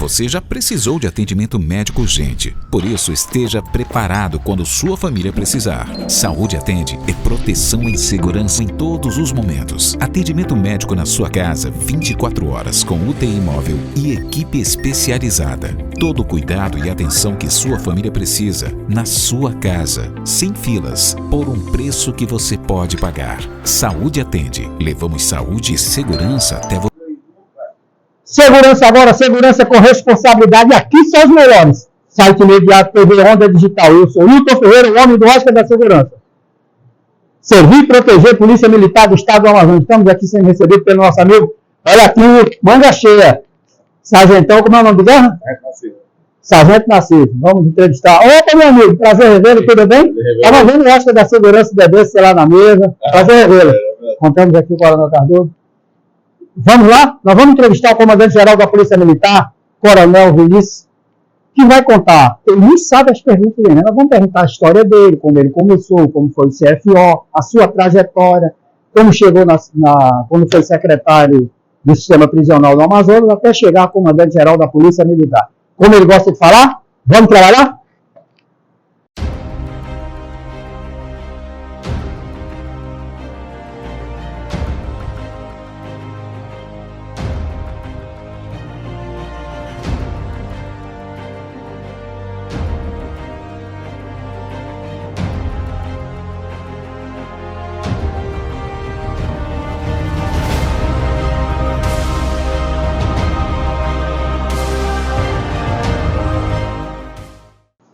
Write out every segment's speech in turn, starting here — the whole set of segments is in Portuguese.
Você já precisou de atendimento médico urgente. Por isso, esteja preparado quando sua família precisar. Saúde Atende é proteção e segurança em todos os momentos. Atendimento médico na sua casa 24 horas com UTI móvel e equipe especializada. Todo o cuidado e atenção que sua família precisa na sua casa, sem filas, por um preço que você pode pagar. Saúde Atende. Levamos saúde e segurança até você. Segurança agora, segurança com responsabilidade. Aqui são os melhores. Site imediato, TV Onda Digital. Eu sou Hilton Ferreira, o homem do Oscar da Segurança. Servir e proteger Polícia Militar do Estado do Amazonas. Estamos aqui sendo recebidos pelo nosso amigo. Olha aqui, manga cheia. Sargentão, como é o nome do guerra? Sargento Narciso. Vamos entrevistar. Opa, meu amigo, prazer revê-lo, tudo bem? Estava vendo o Oscar da Segurança da lá na mesa. Prazer revê-lo. Contamos aqui com o Coronel Cardoso. Vamos lá? Nós vamos entrevistar o comandante-geral da Polícia Militar, Coronel Vinícius, que vai contar. Ele nem sabe as perguntas dele, né? Nós vamos perguntar a história dele, como ele começou, como foi o CFO, a sua trajetória, como chegou quando foi secretário do Sistema Prisional do Amazonas, até chegar a comandante-geral da Polícia Militar. Como ele gosta de falar, vamos trabalhar?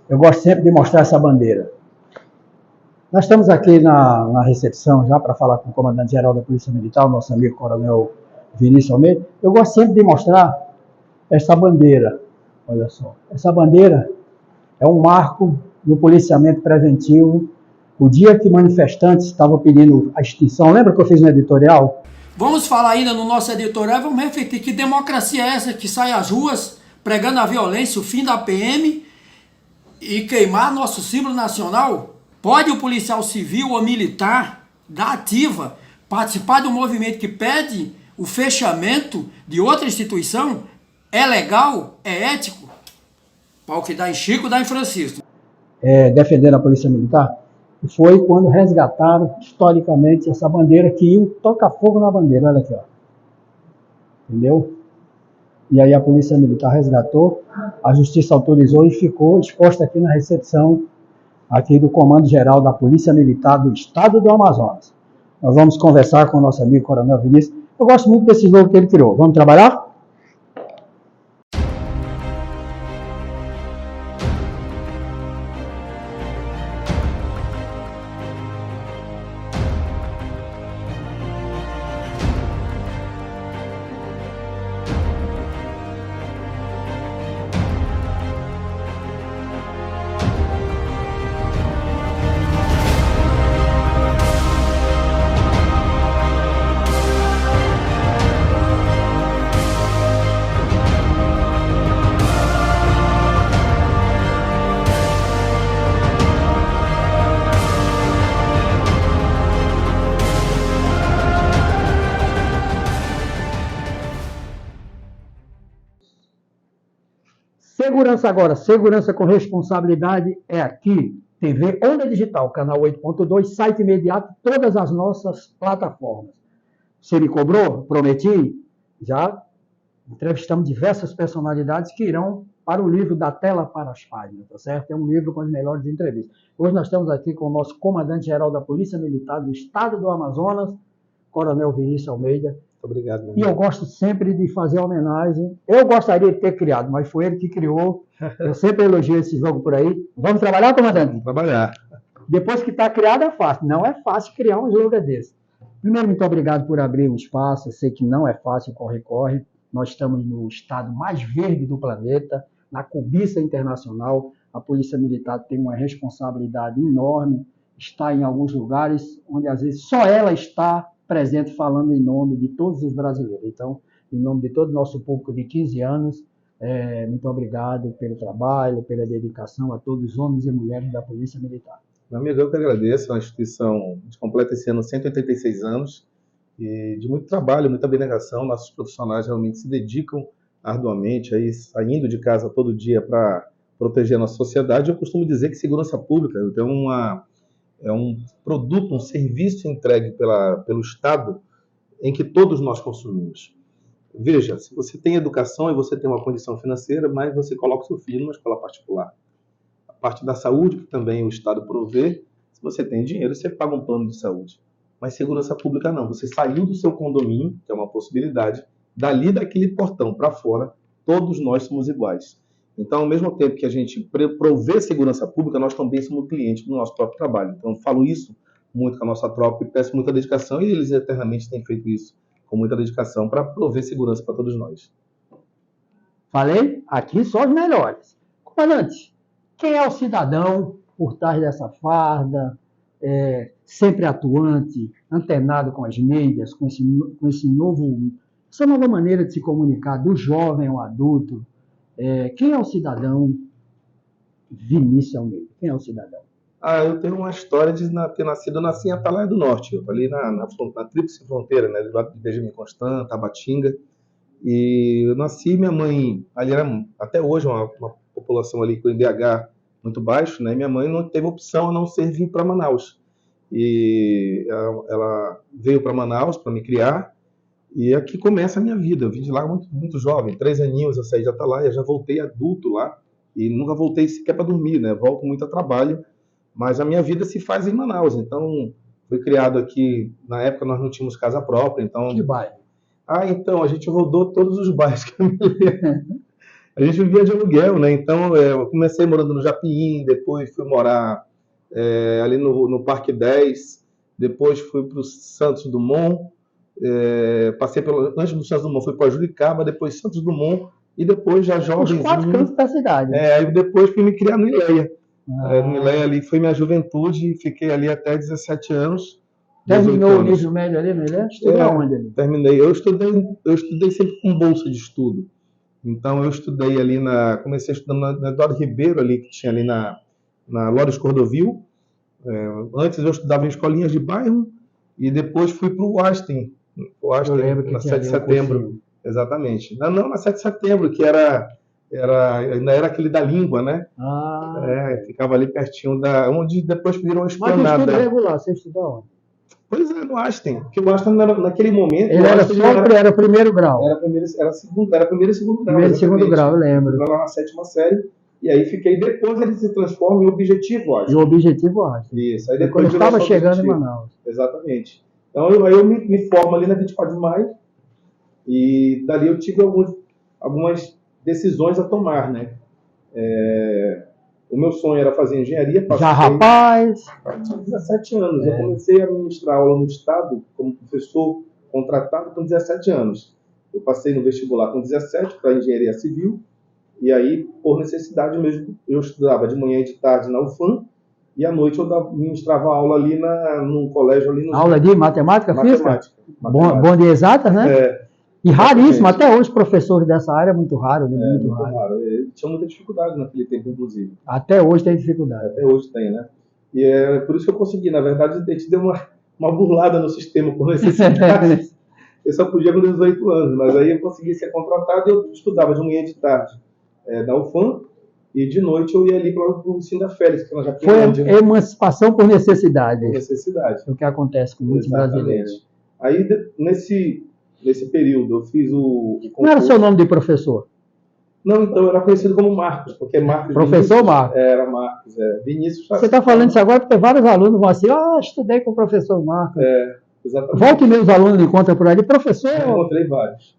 Eu gosto sempre de mostrar essa bandeira. Nós estamos aqui na recepção já para falar com o comandante-geral da Polícia Militar, o nosso amigo Coronel Vinícius Almeida. Eu gosto sempre de mostrar essa bandeira. Olha só. Essa bandeira é um marco no policiamento preventivo. O dia que manifestantes estavam pedindo a extinção, lembra que eu fiz um editorial? Vamos falar ainda no nosso editorial, vamos refletir que democracia é essa que sai às ruas pregando a violência, o fim da PM e queimar nosso símbolo nacional? Pode o policial civil ou militar da ativa participar do movimento que pede o fechamento de outra instituição? É legal? É ético? Pau que dá em Chico, dá em Francisco. Defendendo a Polícia Militar, foi quando resgataram historicamente essa bandeira que ia tocar fogo na bandeira, olha aqui, ó. Entendeu? E aí a Polícia Militar resgatou, a Justiça autorizou e ficou exposta aqui na recepção aqui do Comando Geral da Polícia Militar do Estado do Amazonas. Nós vamos conversar com o nosso amigo Coronel Vinícius. Eu gosto muito desse jogo que ele criou. Vamos trabalhar? Segurança agora, segurança com responsabilidade é aqui. TV Onda Digital, canal 8.2, site imediato, todas as nossas plataformas. Você me cobrou? Prometi? Já entrevistamos diversas personalidades que irão para o livro Da Tela para as Páginas, tá certo? É um livro com as melhores entrevistas. Hoje nós estamos aqui com o nosso comandante-geral da Polícia Militar do Estado do Amazonas, Coronel Vinícius Almeida. Obrigado, meu E eu gosto sempre de fazer homenagem. Eu gostaria de ter criado, mas foi ele que criou. Eu sempre elogio esse jogo por aí. Vamos trabalhar, comandante? Vamos trabalhar. Depois que está criado é fácil. Não é fácil criar um jogo desse. Primeiro, muito obrigado por abrir um espaço. Eu sei que não é fácil, corre-corre. Nós estamos no estado mais verde do planeta, na cobiça internacional. A Polícia Militar tem uma responsabilidade enorme. Está em alguns lugares onde, às vezes, só ela está presente falando em nome de todos os brasileiros. Então, em nome de todo o nosso público de 15 anos, muito obrigado pelo trabalho, pela dedicação a todos os homens e mulheres da Polícia Militar. Meu amigo, eu que agradeço. A instituição, a gente completa esse ano 186 anos, e de muito trabalho, muita abnegação. Nossos profissionais realmente se dedicam arduamente, aí, saindo de casa todo dia para proteger a nossa sociedade, eu costumo dizer que segurança pública é um produto, um serviço entregue pelo Estado em que todos nós consumimos. Veja, se você tem educação e você tem uma condição financeira, mas você coloca o seu filho numa escola particular. A parte da saúde, que também o Estado provê, se você tem dinheiro, você paga um plano de saúde. Mas segurança pública não. Você saiu do seu condomínio, que é uma possibilidade, dali daquele portão para fora, todos nós somos iguais. Então, ao mesmo tempo que a gente provê segurança pública, nós também somos clientes do nosso próprio trabalho. Então, eu falo isso muito com a nossa tropa e peço muita dedicação, e eles eternamente têm feito isso com muita dedicação para prover segurança para todos nós. Falei? Aqui só os melhores. Comandante, quem é o cidadão por trás dessa farda, sempre atuante, antenado com as mídias, com essa nova maneira de se comunicar, do jovem ao adulto? Quem é o cidadão Vinícius Almeida? Quem é o cidadão? Eu tenho uma história de ter nascido, eu nasci em Atalaia do Norte, ali na tríplice fronteira, né, do lado de Benjamin Constant, Tabatinga. E eu nasci, minha mãe, ali era até hoje uma população ali com IDH muito baixo, né? Minha mãe não teve opção a não ser vir para Manaus. E ela veio para Manaus para me criar, e aqui começa a minha vida. Eu vim de lá muito, muito jovem, 3 aninhos eu saí de Atalaia, já voltei adulto lá, e nunca voltei sequer para dormir, né? Volto muito a trabalho, mas a minha vida se faz em Manaus. Então, fui criado aqui, na época nós não tínhamos casa própria, então... Que bairro? Então, a gente rodou todos os bairros que eu me lembro. A gente vivia de aluguel, né? Então, eu comecei morando no Japim, depois fui morar ali no Parque 10, depois fui para o Santos Dumont, antes do Santos Dumont, fui para Juricaba, depois Santos Dumont, e depois já jovenzinho... Os 4 cantos da cidade. Aí depois fui me criar no Ileia. No Ileia ali foi minha juventude, fiquei ali até 17 anos. Terminou o nível médio ali, melhor? Estudou onde ali? Terminei. Eu estudei sempre com bolsa de estudo. Então eu estudei ali comecei estudando na Eduardo Ribeiro ali, que tinha ali na Lores Cordovil. Antes eu estudava em escolinhas de bairro e depois fui para o Einstein. Eu lembro que na 7 de setembro. Exatamente. Não, na 7 de setembro, que ainda era aquele da língua, né? Ficava ali pertinho onde depois virou uma esplanada. Mas o estudo regular, você estudou onde? Pois é, no Einstein. Porque o Einstein, naquele momento... Ele era primeiro grau. Era primeiro e segundo grau. Primeiro e segundo grau, eu lembro. Lá na 7ª série. E aí fiquei... Depois ele se transforma em Objetivo Einstein. E o Objetivo Einstein. Isso. Aí depois quando estava chegando em Manaus. Exatamente. Então eu me formo ali na 24 de maio. E dali eu tive algumas decisões a tomar, né? O meu sonho era fazer engenharia. Já rapaz? Tinha 17 anos. Eu comecei a ministrar aula no Estado como professor contratado com 17 anos. Eu passei no vestibular com 17 para engenharia civil. E aí, por necessidade mesmo, eu estudava de manhã e de tarde na UFAM. E à noite eu ministrava aula ali num colégio ali no... Aula de matemática, física? Matemática. Bom de exatas, né? E raríssimo, até hoje professores dessa área é muito raro, né? Muito raro. Tinha muita dificuldade naquele tempo, inclusive. Até hoje tem dificuldade. Até hoje tem, né? E é por isso que eu consegui. Na verdade, a gente deu uma burlada no sistema por necessidade. Eu só podia com 18 anos, mas aí eu consegui ser contratado e eu estudava de manhã e de tarde na UFAM, e de noite eu ia ali para o Cinda Félix, que nós já tínhamos. Foi emancipação por necessidade. Por necessidade. É o que acontece com muitos brasileiros. Aí, nesse período, eu fiz o concurso. Não era o seu nome de professor? Não, então eu era conhecido como Marcos, porque Marcos... Professor Vinícius, Marcos? Era Marcos, Vinícius... Você está falando isso agora porque vários alunos vão assim, estudei com o professor Marcos. Exatamente. Volta e meia os alunos encontram por aí, professor... Já encontrei vários.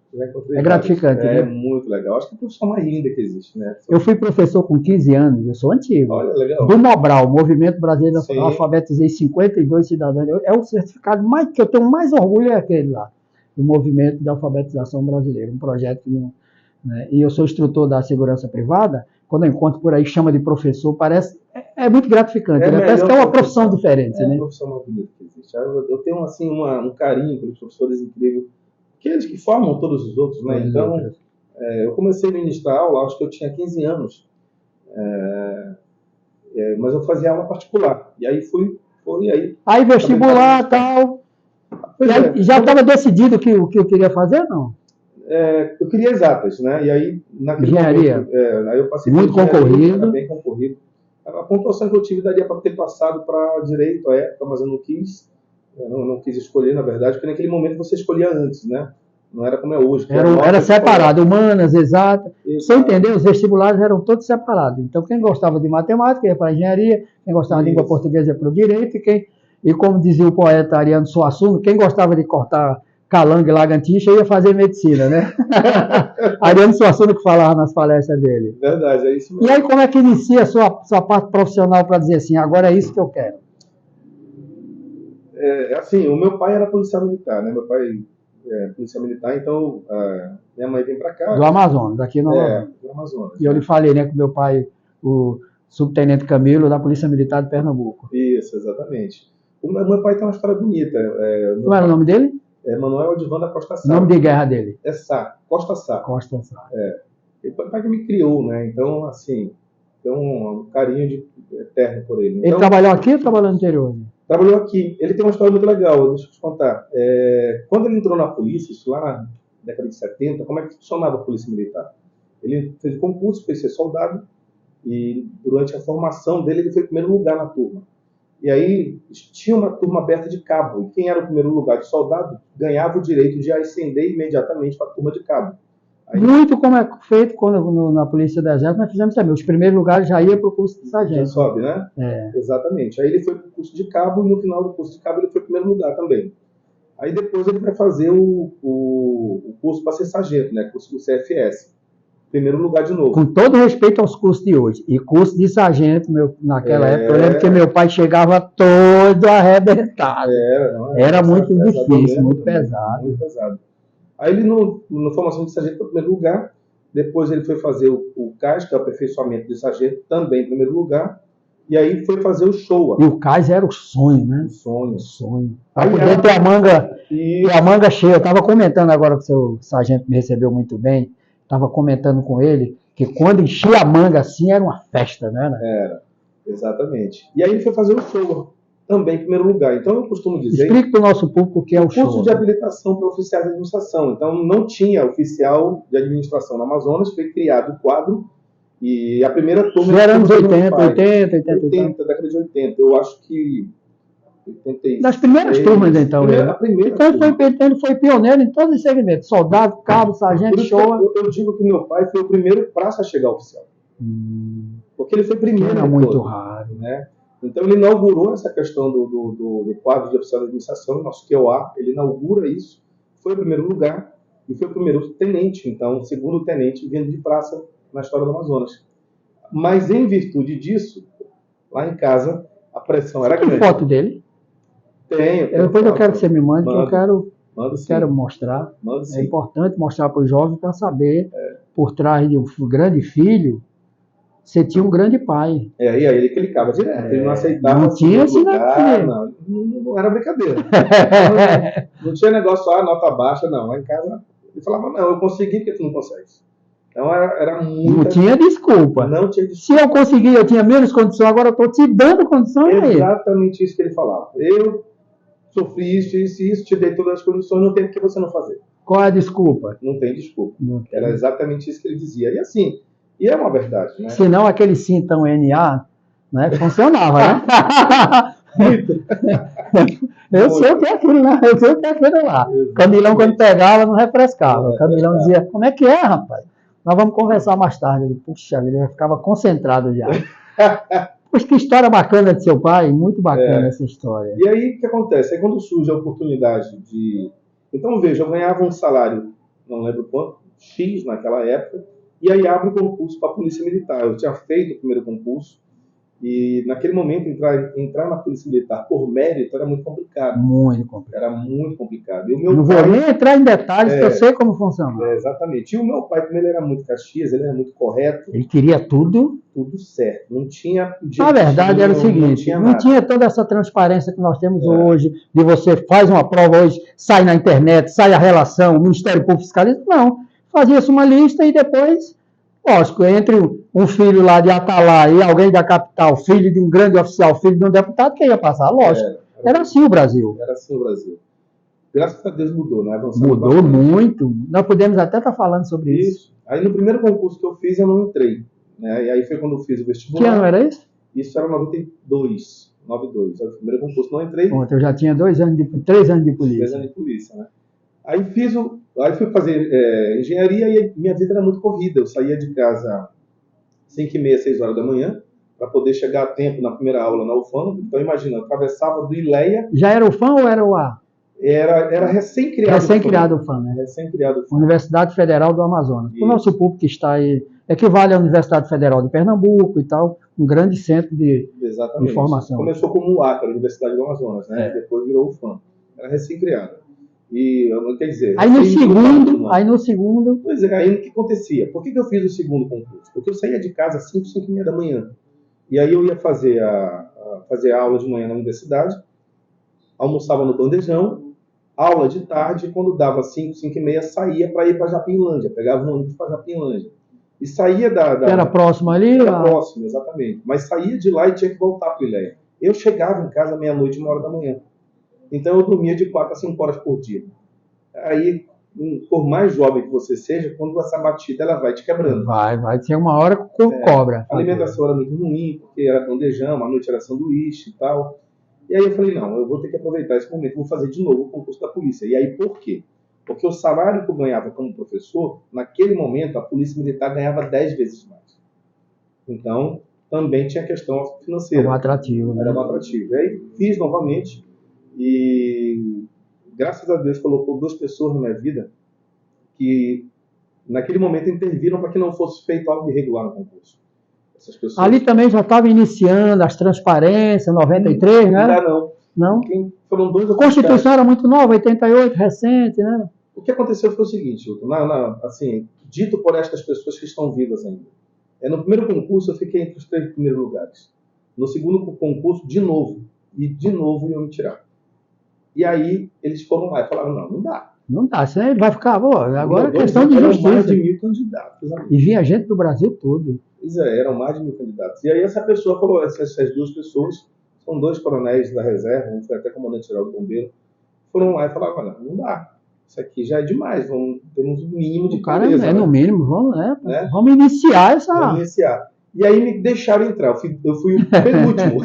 Gratificante, né? É muito legal. Acho que é a profissão mais linda que existe, né? Eu fui professor com 15 anos, eu sou antigo. Olha, legal. Do Mobral, Movimento Brasileiro, alfabetizei 52 cidadãos. É o certificado que eu tenho mais orgulho, é aquele lá, do Movimento de Alfabetização Brasileiro, um projeto que não... Né? E eu sou instrutor da segurança privada. Quando eu encontro por aí, chama de professor, parece... É muito gratificante, né? Parece que é uma profissão diferente, né? É uma profissão mais bonita que existe. Eu tenho, assim, um carinho pelos professores incrível, que eles que formam todos os outros, né? Então, eu comecei a ministrar aula, acho que eu tinha 15 anos, mas eu fazia aula particular. E aí Aí vestibular e tal... E já estava decidido o que eu queria fazer, não? Eu queria exatas, né? E aí, naquele Engenharia. momento, aí eu passei Muito por engenharia, concorrido. era bem concorrido. A pontuação que eu tive daria para ter passado para direito à época, mas eu não quis. Eu não quis escolher, na verdade, porque naquele momento você escolhia antes, né? Não era como é hoje. Era separado, humanas, exatas. Exato. Você entendeu? Os vestibulares eram todos separados. Então, quem gostava de matemática ia para a engenharia, quem gostava de língua portuguesa ia para o direito, e como dizia o poeta Ariano Suassuna, quem gostava de cortar calango e lagartixa ia fazer medicina, né? Ariano Suassuna que falava nas palestras dele. Verdade, é isso mesmo. E aí, como é que inicia a sua parte profissional para dizer assim, agora é isso que eu quero? Assim, o meu pai era policial militar, né? Meu pai é policial militar, então minha mãe vem para cá. Do Amazonas, aqui no Amazonas. Do Amazonas. E eu lhe falei, né, que meu pai, o subtenente Camilo, da Polícia Militar de Pernambuco. Isso, exatamente. O meu pai tem uma história bonita. Como era o nome dele? Manuel Edivan da Costa Sá. O nome de guerra dele? É Sá, Costa Sá. Costa Sá. Ele foi o pai que me criou, né? Então, assim, tem um carinho eterno por ele. Então, ele trabalhou aqui ou trabalhou no interior? Trabalhou aqui. Ele tem uma história muito legal, deixa eu te contar. Quando ele entrou na polícia, isso lá na década de 70, como é que funcionava a polícia militar? Ele fez concurso, foi ser soldado, e durante a formação dele, ele foi em primeiro lugar na turma. E aí, tinha uma turma aberta de cabo, e quem era o primeiro lugar de soldado ganhava o direito de ascender imediatamente para a turma de cabo. Aí, muito como é feito quando na Polícia do Exército, nós fizemos também. Os primeiros lugares já ia para o curso de sargento. Já sobe, né? Exatamente. Aí ele foi para o curso de cabo, e no final do curso de cabo ele foi para o primeiro lugar também. Aí depois ele vai fazer o curso para ser sargento, né? O CFS. Primeiro lugar de novo. Com todo respeito aos cursos de hoje. E curso de sargento, naquela época, eu lembro que meu pai chegava todo arrebentado. Era muito difícil, muito pesado. Muito pesado. Aí ele, na formação de sargento, foi em primeiro lugar. Depois ele foi fazer o CAS, que é o aperfeiçoamento de sargento, também em primeiro lugar. E aí foi fazer o SHOA. E o CAS era o sonho, né? O sonho. Para poder ter a manga cheia. Eu estava comentando agora que o seu sargento me recebeu muito bem. Estava comentando com ele que quando enchia a manga assim era uma festa, né? Era, exatamente. E aí ele foi fazer o SHOA, também em primeiro lugar. Então eu costumo dizer... Explique para o nosso público o que é o SHOA. Curso de habilitação para oficiais de administração. Então não tinha oficial de administração no Amazonas, foi criado o quadro e a primeira turma... Já era anos 80, década de 80. Eu acho que... 86, das primeiras turmas, então. A primeira então ele foi pioneiro em todos os segmentos. Soldado, cabo, sargento, SHOA. Eu digo que meu pai foi o primeiro praça a chegar ao oficial. Porque ele foi primeiro. Era muito raro. Né? Então ele inaugurou essa questão do quadro de oficial de administração, nosso QOA, ele inaugura isso, foi o primeiro lugar e foi o primeiro tenente, então, o segundo tenente vindo de praça na história do Amazonas. Mas em virtude disso, lá em casa, a pressão era grande. Tem foto dele? Tenho. Depois eu quero que você me mande, que eu quero mostrar. É importante mostrar para os jovens para saber, por trás de um grande filho, você tinha um grande pai. E aí ele clicava direto, ele não aceitava. Não tinha assim, não era brincadeira. Não tinha negócio, nota baixa, não. Lá em casa, ele falava, não, eu consegui porque tu não consegue. Então era muito. Não tinha desculpa. Não tinha desculpa. Se eu consegui, eu tinha menos condição, agora eu estou te dando condição aí. Exatamente isso que ele falava. Eu sofri isso, te dei todas as condições, não tem o que você não fazer. Qual é a desculpa? Não tem desculpa. Era exatamente isso que ele dizia. E assim, é uma verdade, né? Se não, aquele cintão NA, né, funcionava, né? Eu sei o que é aquilo lá, eu sei o que é aquilo lá. O Camilão, quando pegava, não refrescava. O Camilão dizia, como é que é, rapaz? Nós vamos conversar mais tarde. Ele, puxa, ele ficava concentrado já. Pois que história bacana de seu pai, muito bacana essa história. E aí, o que acontece? Aí quando surge a oportunidade de... Então, veja, eu ganhava um salário, não lembro quanto, X naquela época, e aí abre o concurso para a Polícia Militar. Eu tinha feito o primeiro concurso, e naquele momento entrar na Polícia Militar por mérito era muito complicado. Muito complicado. Era muito complicado. E o meu não pai, vou nem entrar em detalhes, que eu sei como funciona. Exatamente. E o meu pai, como ele era muito Caxias, ele era muito correto. Ele queria tudo certo. Não tinha... A verdade era o seguinte, não tinha toda essa transparência que nós temos hoje, de você faz uma prova hoje, sai na internet, sai a relação, o Ministério Público fiscaliza. Não. Fazia-se uma lista e depois... Lógico, entre um filho lá de Atalaia e alguém da capital, filho de um grande oficial, filho de um deputado, quem ia passar? Lógico. Era assim o Brasil. Era assim o Brasil. graças a Deus mudou, né? Avançando Mudou bastante. muito. Nós podemos até estar falando sobre isso. Isso. Aí no primeiro concurso que eu fiz, eu não entrei, né? E aí foi quando eu fiz o vestibular. Que ano era isso? Isso era 92. Era o primeiro concurso, não entrei. Ontem eu já tinha 3 anos de 3 polícia. anos de polícia, né? Aí fui fazer engenharia e minha vida era muito corrida. Eu saía de casa 5h30, 6 horas da manhã, para poder chegar a tempo na primeira aula na UFAM. Então imagina, eu atravessava do Ileia. Já era o FAM ou era o A? Era recém-criado. Recém-criado o FAM, né? Recém-criado o FAM. Universidade Federal do Amazonas. Isso. O nosso público que está aí, equivale à Universidade Federal de Pernambuco e tal, um grande centro de formação. Começou como o ACA, a Universidade do Amazonas, né? Depois virou o FAM. Era recém-criado. E, quer dizer... Aí no segundo... Pois é, aí o que acontecia? Por que eu fiz o segundo concurso? Porque eu saía de casa às 5h30 da manhã. E aí eu ia fazer a aula de manhã na universidade, almoçava no bandejão, aula de tarde, quando dava 5h30, saía para ir para Japinlândia, pegava um ônibus para Japinlândia. E saía Era próximo ali? Era próximo, exatamente. Mas saía de lá e tinha que voltar para o Ileia. Eu chegava em casa meia-noite, 1h da manhã. Então eu dormia de 4 a 5 horas por dia. Aí, por mais jovem que você seja, quando essa batida ela vai te quebrando. Vai ter uma hora que cobra. A alimentação era muito ruim, porque era bandejão, à noite era sanduíche e tal. E aí eu falei, não, eu vou ter que aproveitar esse momento, vou fazer de novo o concurso da polícia. E aí por quê? Porque o salário que eu ganhava como professor, naquele momento a polícia militar ganhava 10 vezes mais. Então, também tinha questão financeira. Era um atrativo. Né? Era um atrativo. E aí fiz novamente e, graças a Deus, colocou 2 pessoas na minha vida que, naquele momento, interviram para que não fosse feito algo irregular no concurso. Essas pessoas... Ali também já estava iniciando as transparências, 93, né? Não? Foram 2 A Constituição era muito nova, 88, recente, né? O que aconteceu foi o seguinte, Hilton, assim, dito por estas pessoas que estão vivas ainda. No primeiro concurso eu fiquei entre os 3 primeiros lugares. No segundo concurso, de novo iam me tirar. E aí eles foram lá e falaram, não dá. Não dá, senão ele vai ficar, agora é questão de justiça. Mais de 1.000 candidatos. E vinha gente do Brasil todo. Pois é, eram mais de 1.000 candidatos. E aí essa pessoa falou, essas 2 pessoas, são 2 coronéis da reserva, um foi até comandante-geral do bombeiro, foram lá e falaram, olha, não dá. Isso aqui já é demais, temos um mínimo de clareza. No mínimo, vamos iniciar essa... Vamos iniciar. E aí me deixaram entrar, eu fui o penúltimo.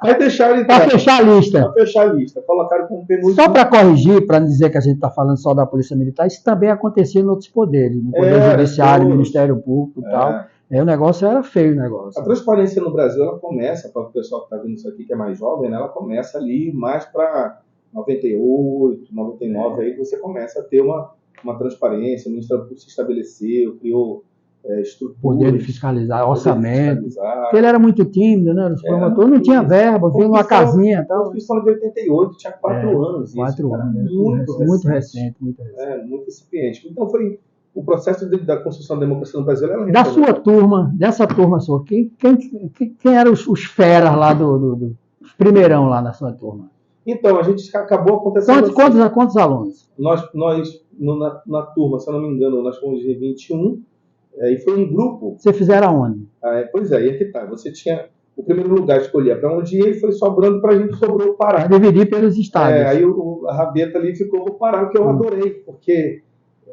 Aí deixaram entrar. Para fechar a lista. Colocaram como penúltimo. Só para corrigir, para não dizer que a gente está falando só da Polícia Militar, isso também acontecia em outros poderes, no Poder Judiciário, Ministério Público e tal. O negócio era feio, o negócio. A transparência no Brasil, ela começa, para o pessoal que está vendo isso aqui, que é mais jovem, né, ela começa ali mais para 98, 99, aí você começa a ter uma transparência, o Ministério Público se estabeleceu, criou estrutura. Poder de fiscalizar, orçamento. Porque ele era muito tímido, né? Os promotores não tinha verba, veio numa casinha e tal. A Constituição de 88 tinha 4 anos. 4 anos. Muito recente. Muito incipiente. Então foi o processo da construção da democracia no Brasil. Dessa turma sua, quem eram os feras lá os primeirão lá na sua turma? Então, a gente acabou acontecendo... Quantos alunos? Nós na turma, se eu não me engano, nós fomos de 21, e foi um grupo... Você fizeram aonde? Pois é, e aqui tá. Você tinha o primeiro lugar, escolhia para onde ia e foi sobrando para a gente, sobrou o Pará. Dividir pelos estados. Aí a rabeta ali ficou o Pará, o que eu adorei, porque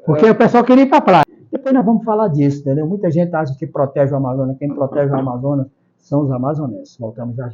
o pessoal queria ir para a praia. Depois nós vamos falar disso, entendeu? Muita gente acha que protege o Amazonas. Quem protege o Amazonas são os amazonenses. Voltamos já.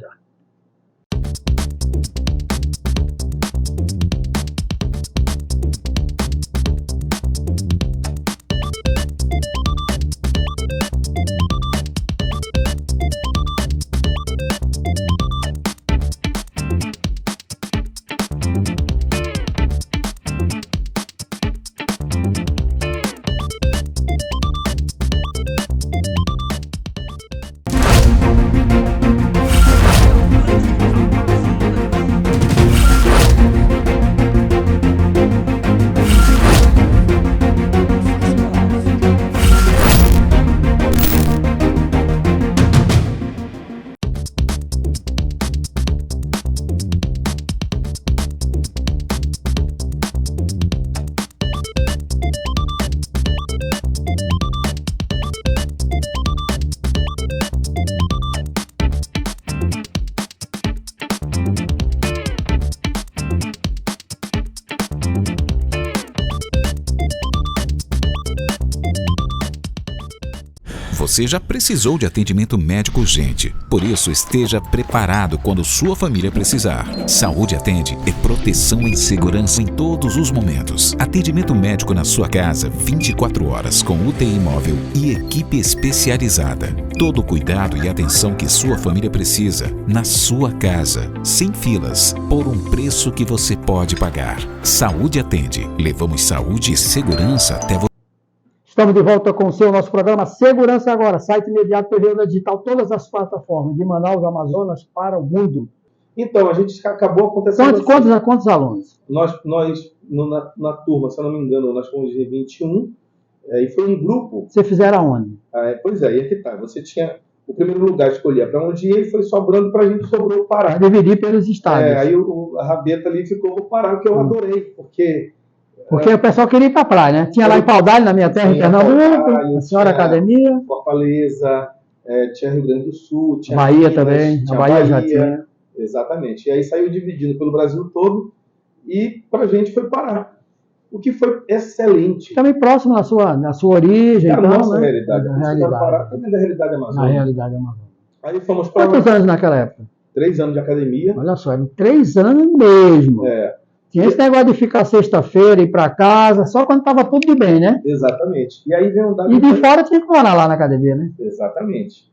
Você já precisou de atendimento médico urgente. Por isso, esteja preparado quando sua família precisar. Saúde Atende é proteção em segurança em todos os momentos. Atendimento médico na sua casa 24 horas com UTI móvel e equipe especializada. Todo o cuidado e atenção que sua família precisa na sua casa, sem filas, por um preço que você pode pagar. Saúde Atende. Levamos saúde e segurança até você. Estamos de volta com o seu nosso programa Segurança Agora, site imediato, TV Onda Digital, todas as plataformas, de Manaus, Amazonas, para o mundo. Então, a gente acabou acontecendo... Quantos alunos? Nós na turma, se eu não me engano, nós fomos de 21, e foi um grupo... Você fizeram aonde? Pois é, e aqui tá. Você tinha o primeiro lugar, escolhia para onde ia e foi sobrando para a gente, sobrou o Pará. Dividir pelos estados. Aí a rabeta ali ficou o Pará, que eu adorei, porque o pessoal queria ir para a praia, né? Tinha lá em Paudalho, na minha terra, em Pernambuco, a Senhora Academia. Fortaleza, tinha Rio Grande do Sul, tinha Bahia Minas, também, tinha a Bahia já tinha. Exatamente. E aí saiu dividindo pelo Brasil todo e pra gente foi Pará. O que foi excelente. Também próximo na sua origem. Da então, nossa né? realidade. Da realidade. Pará, também da realidade amazônica. Na realidade amazônica. Aí fomos para Quantos anos naquela época? 3 anos de academia. Olha só, eram 3 anos mesmo. Tinha esse negócio de ficar sexta-feira, ir para casa, só quando estava tudo de bem, né? Exatamente. E aí vem um dado... E de fora tinha que morar lá na academia, né? Exatamente.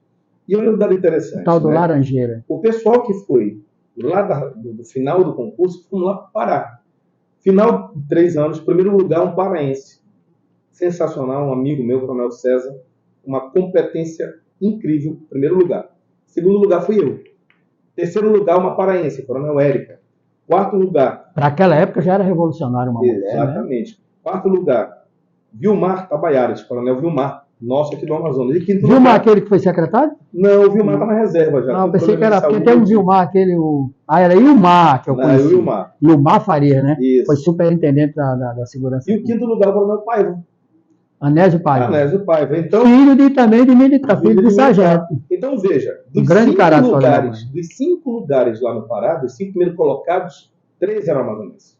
E olha um dado interessante. O tal do né? Laranjeira. O pessoal que foi lá do final do concurso, fomos lá para Pará. Final de 3 anos, primeiro lugar, um paraense. Sensacional, um amigo meu, Coronel César. Uma competência incrível, primeiro lugar. Segundo lugar fui eu. Terceiro lugar, uma paraense, Coronel Érica. Quarto lugar... Para aquela época já era revolucionário uma mulher, exatamente. Né? Quarto lugar, Vilmar Tabaiaras, Coronel Vilmar, nosso aqui do Amazonas. E quinto Vilmar, lugar... aquele que foi secretário? Não, o Vilmar está na reserva já. Não, eu pensei que era, porque tem um Vilmar, aquele... era Ilmar que eu conheci. Ilmar. Ilmar Faria, né? Isso. Foi superintendente da segurança. E o quinto lugar, o Coronel Paiva. Anésio Paiva. Anésio Paiva. Então, filho também de militar, filho de sargento. Então, veja, dos grande 5 lugares lá no Pará, dos 5 primeiros colocados, 3 eram amazonenses.